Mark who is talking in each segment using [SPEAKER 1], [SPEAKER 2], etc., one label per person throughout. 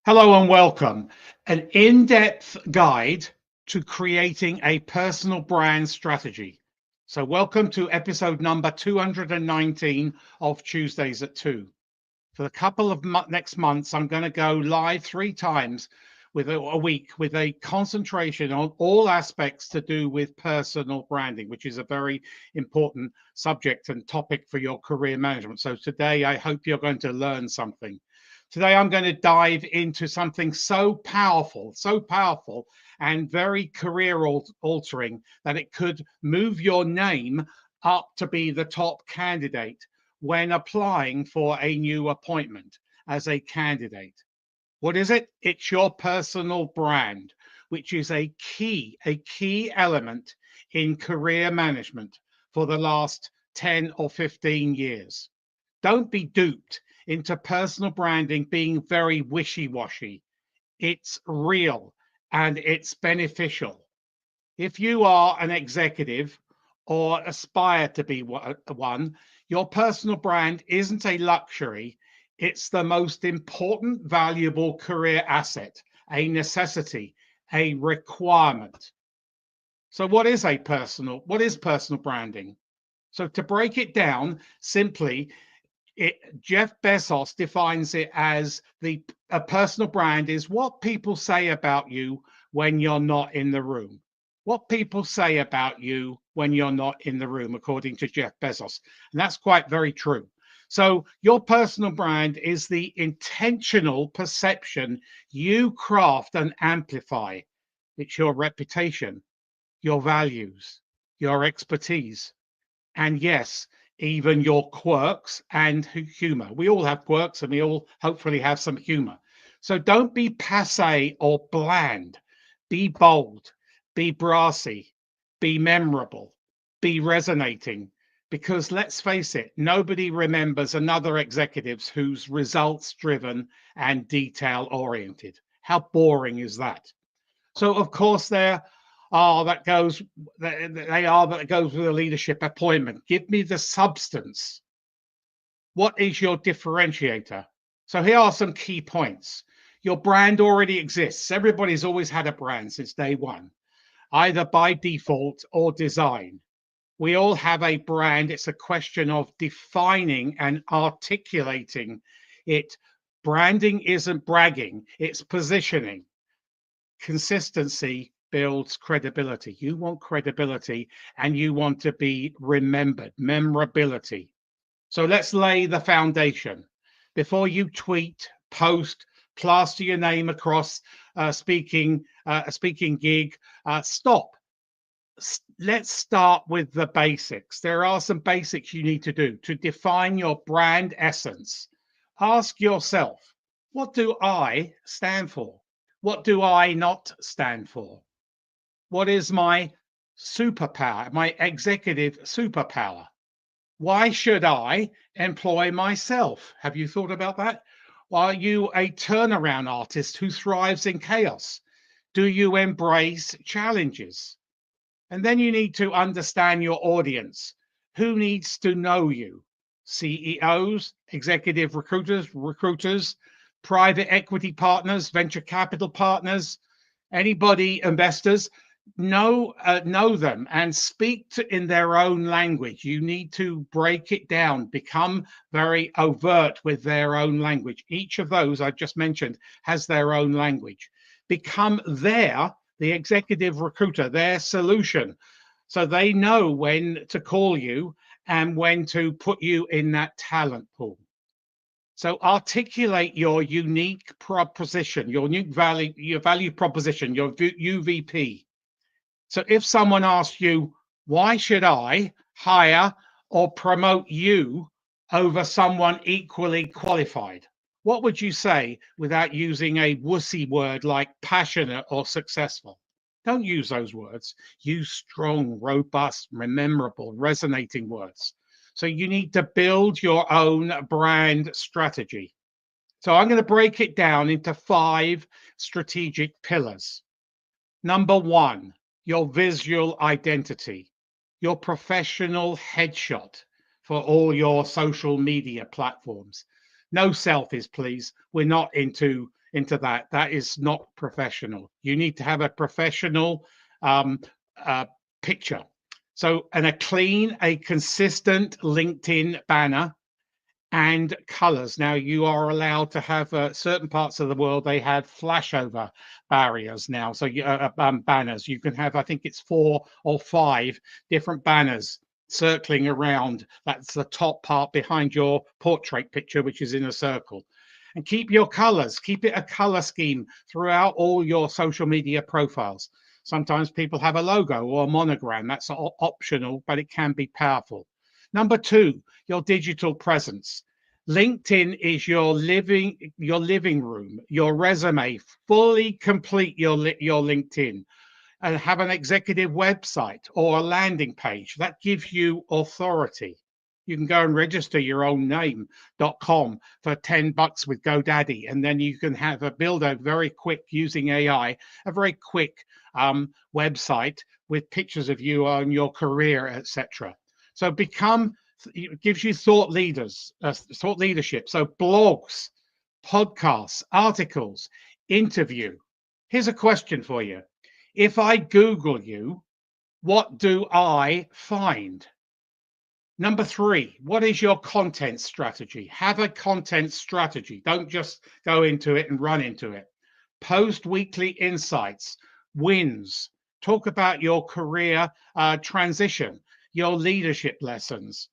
[SPEAKER 1] Hello and welcome. An in-depth guide to creating a personal brand strategy. So welcome to episode number 219 of Tuesdays at 2. For a couple of next months, I'm going to go live 3 times with a week with a concentration on all aspects to do with personal branding, which is a very important subject and topic for your career management. So today, I hope you're going to learn something. Today, I'm going to dive into something so powerful and very career altering that it could move your name up to be the top candidate when applying for a new appointment as a candidate. What is it? It's your personal brand, which is a key element in career management for the last 10 or 15 years. Don't be duped into personal branding being very wishy-washy. It's real and it's beneficial. If you are an executive or aspire to be one, your personal brand isn't a luxury. It's the most important, valuable career asset, a necessity, a requirement. So what is personal branding? So to break it down simply, Jeff Bezos defines it as a personal brand is what people say about you when you're not in the room. What people say about you when you're not in the room, according to Jeff Bezos. And that's quite very true. So your personal brand is the intentional perception you craft and amplify. It's your reputation, your values, your expertise, and yes, even your quirks and humor. We all have quirks and we all hopefully have some humor. So don't be passe or bland. Be bold, be brassy, be memorable, be resonating. Because let's face it, nobody remembers another executives who's results driven and detail oriented. How boring is that? So of course that goes with a leadership appointment. Give me the substance. What is your differentiator? So here are some key points. Your brand already exists. Everybody's always had a brand since day one, either by default or design. We all have a brand. It's a question of defining and articulating it. Branding isn't bragging, it's positioning. Consistency builds credibility. You want credibility and you want to be remembered, memorability. So let's lay the foundation. Before you tweet, post, plaster your name across a speaking gig, stop. Let's start with the basics. There are some basics you need to do to define your brand essence. Ask yourself, what do I stand for? What do I not stand for? What is my superpower, my executive superpower? Why should I employ myself? Have you thought about that? Are you a turnaround artist who thrives in chaos? Do you embrace challenges? And then you need to understand your audience. Who needs to know you? CEOs, executive recruiters, private equity partners, venture capital partners, anybody, investors. Know them and speak in their own language. You need to break it down, become very overt with their own language. Each of those I just mentioned has their own language. Become the executive recruiter, their solution, so they know when to call you and when to put you in that talent pool. So articulate your unique proposition, your unique value, your value proposition, your UVP. So if someone asks you, why should I hire or promote you over someone equally qualified? What would you say without using a wussy word like passionate or successful? Don't use those words. Use strong, robust, memorable, resonating words. So you need to build your own brand strategy. So I'm going to break it down into 5 strategic pillars. Number 1, your visual identity, your professional headshot for all your social media platforms. No selfies, please. We're not into into that. That is not professional. You need to have a professional um, picture. So, and a consistent LinkedIn banner and colors. Now, you are allowed to have certain parts of the world, they have flashover barriers now. So, banners, you can have, I think it's 4 or 5 different banners circling around. That's the top part behind your portrait picture, which is in a circle. And keep your colors, keep it a color scheme throughout all your social media profiles. Sometimes people have a logo or a monogram. That's optional, but it can be powerful. Number 2, your digital presence. LinkedIn is your living room, your resume. Fully complete your LinkedIn and have an executive website or a landing page that gives you authority. You can go and register your own name.com for $10 with GoDaddy, and then you can have build a very quick, using AI, a very quick website with pictures of you on your career, etc. So it gives you thought leadership. So blogs, podcasts, articles, interview. Here's a question for you. If I Google you, what do I find? Number 3, what is your content strategy? Have a content strategy. Don't just go into it and run into it. Post weekly insights, wins. Talk about your career transition, your leadership lessons,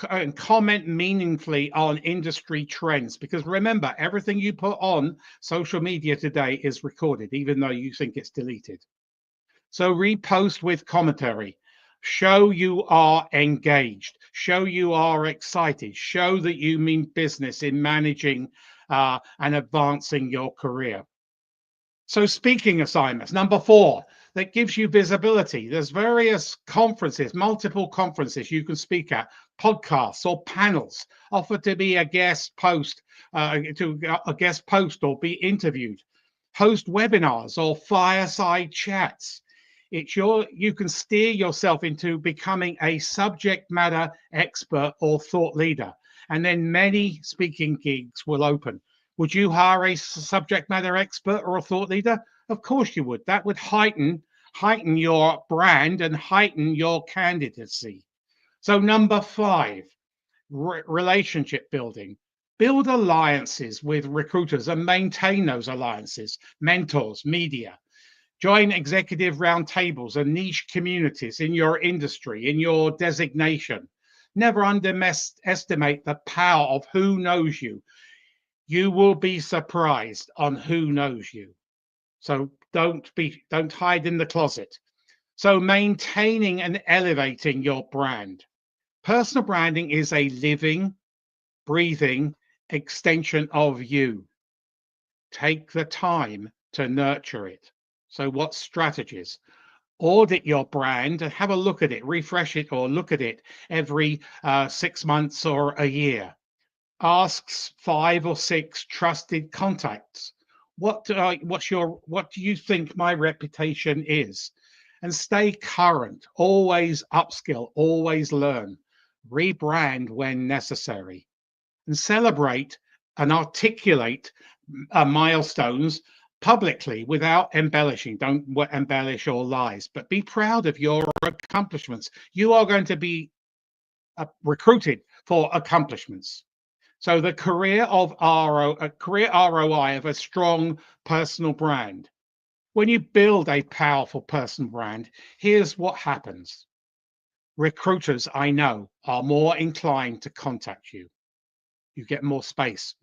[SPEAKER 1] and comment meaningfully on industry trends. Because remember, everything you put on social media today is recorded, even though you think it's deleted. So repost with commentary. Show you are engaged. Show you are excited. Show that you mean business in managing and advancing your career. So speaking assignments, number 4, that gives you visibility. There's various conferences, multiple conferences you can speak at, podcasts or panels. Offer to be a guest post, or be interviewed. Host webinars or fireside chats. You can steer yourself into becoming a subject matter expert or thought leader, and then many speaking gigs will open. Would you hire a subject matter expert or a thought leader? Of course you would. That would heighten your brand and heighten your candidacy. So number 5, relationship building. Build alliances with recruiters and maintain those alliances, mentors, media. Join executive roundtables and niche communities in your industry, in your designation. Never underestimate the power of who knows you. You will be surprised on who knows you. So don't hide in the closet. So maintaining and elevating your brand. Personal branding is a living, breathing extension of you. Take the time to nurture it. So what strategies? Audit your brand and have a look at it, refresh it or look at it every 6 months or a year. Asks 5 or 6 trusted contacts. What do you think my reputation is? And stay current, always upskill, always learn, rebrand when necessary, and celebrate and articulate milestones publicly without embellishing. Don't embellish or lies, but be proud of your accomplishments. You are going to be recruited for accomplishments. So the career ROI of a strong personal brand. When you build a powerful personal brand, here's what happens. Recruiters, I know, are more inclined to contact you. You get more space.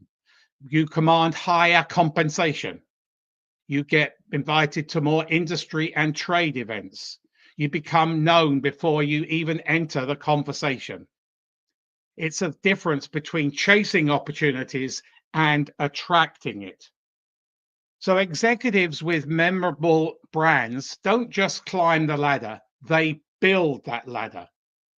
[SPEAKER 1] You command higher compensation. You get invited to more industry and trade events. You become known before you even enter the conversation. It's a difference between chasing opportunities and attracting it. So executives with memorable brands don't just climb the ladder, they build that ladder.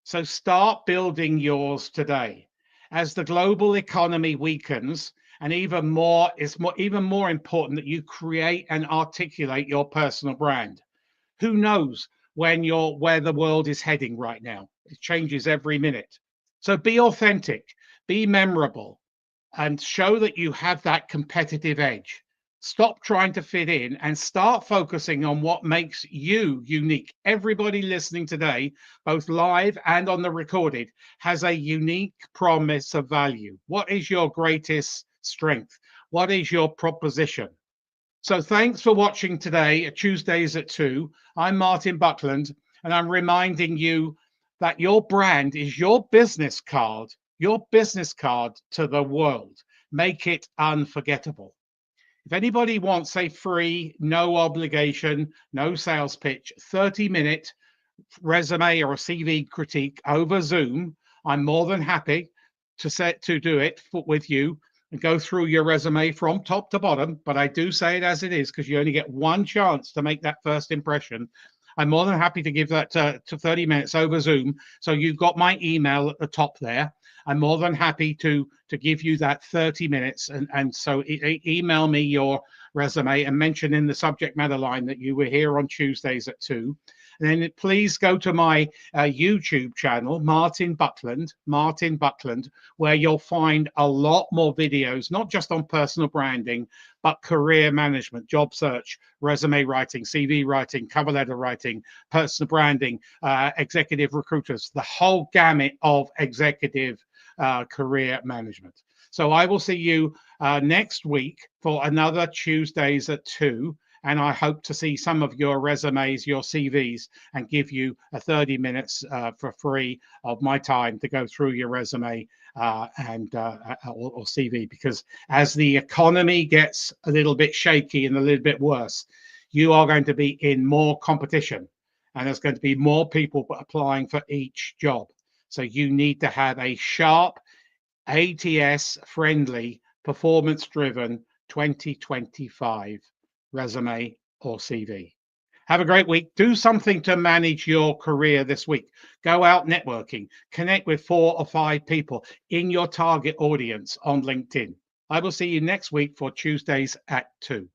[SPEAKER 1] So start building yours today. As the global economy weakens, and even more important that you create and articulate your personal brand. Who knows where the world is heading right now? It changes every minute. So be authentic, be memorable, and show that you have that competitive edge. Stop trying to fit in and start focusing on what makes you unique. Everybody listening today, both live and on the recorded, has a unique promise of value. What is your greatest strength? What is your proposition? So thanks for watching today at Tuesdays at 2. I'm Martin Buckland, and I'm reminding you that your brand is your business card to the world. Make it unforgettable. If anybody wants a free, no obligation, no sales pitch, 30-minute resume or a CV critique over Zoom, I'm more than happy to do it with you and go through your resume from top to bottom. But I do say it as it is because you only get one chance to make that first impression. I'm more than happy to give that to 30 minutes over Zoom. So you've got my email at the top there. I'm more than happy to give you that 30 minutes. And so email me your resume and mention in the subject matter line that you were here on Tuesdays at 2. And then please go to my YouTube channel, Martin Buckland, where you'll find a lot more videos, not just on personal branding, but career management, job search, resume writing, CV writing, cover letter writing, personal branding, executive recruiters, the whole gamut of executive career management. So I will see you next week for another Tuesdays at 2. And I hope to see some of your resumes, your CVs, and give you a 30 minutes for free of my time to go through your resume or CV. Because as the economy gets a little bit shaky and a little bit worse, you are going to be in more competition, and there's going to be more people applying for each job. So you need to have a sharp, ATS-friendly, performance-driven 2025 resume or CV. Have a great week. Do something to manage your career this week. Go out networking. Connect with 4 or 5 people in your target audience on LinkedIn. I will see you next week for Tuesdays at 2.